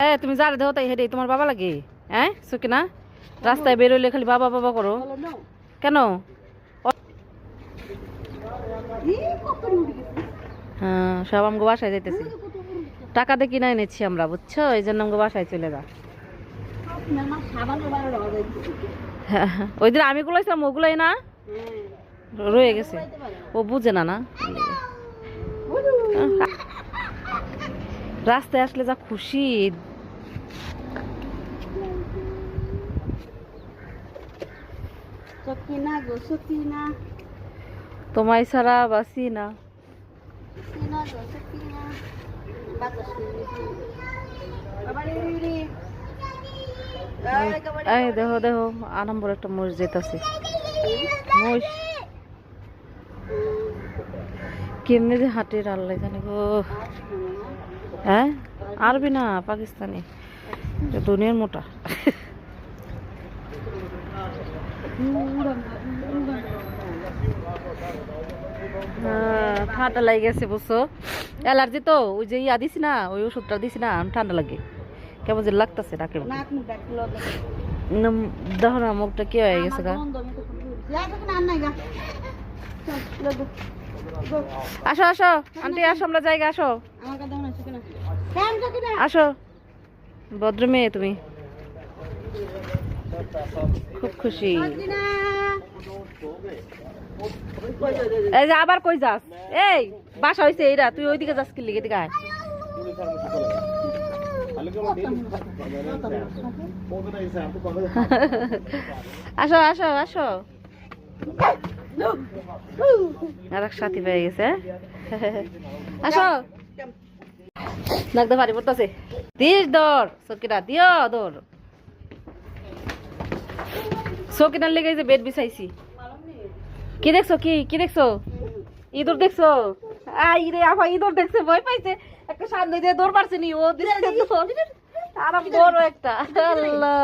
হ্যাঁ তুমি যারে দেহ তাই হেঁটে তোমার বাবা লাগে। হ্যাঁ সকিনা রাস্তায় বেরোলে খালি বাবা বাবা করো কেন? হ্যাঁ সব আমগো বাসায় যাইতেছি, টাকা দিয়ে কিনা এনেছি আমরা বুঝছো, এই জন্য আমগো বাসায় চলে যা। ওই দিন আমি গুলাইছিলাম ওগুলাই না রয়ে গেছে, ও বুঝে না না। রাস্তায় আসলে যা খুশি। তোমায় ছাড়া বাসি না। এই দেখো দেখো আনম্বর একটা মসজিদ আছে, কেমনে যে হাটের আল্লাহ জানে গো। হ্যাঁ আরবি না পাকিস্তানি, দুনিয়ার মোটা। ঠান্ডা লাগে গেছে বুঝছো, অ্যালার্জি তো। ওই যে ইয়া দিছি না, ওই ওষুধটা দিছি না, ঠান্ডা লাগে কেমন যে লাগতেছে ডাকে। দেখো না মুখটা কি হয়ে গেছে গা। আসো আসো আন্টি আসো, আমরা জায়গা আসো আসো। ভদ্র মেয়ে তুমি, খুব খুশি। এই যে আবার কই যাস? এই বাসা হইছে এইরা, তুই ওইদিকে যাস কি লিগে? দিকে আয়। আসো আসো আসো। আর এক সাথী পেয়ে গেছে। আসো লাগতে পারি পড়তেছে। দিস দৌড় সকিনা, দিও দৌড়। সকিনার লেগে যে বেড বিছাইছি। কি দেখছো? কি কি দেখছো? ইঁদুর দেখছো? আই রে আপা ইঁদুর দেখছে, ভয় পাইছে। একটা সামনে দিয়ে দৌড় মারছে নি ও, দিছে দৌড়। আর বড় একটা। আল্লাহ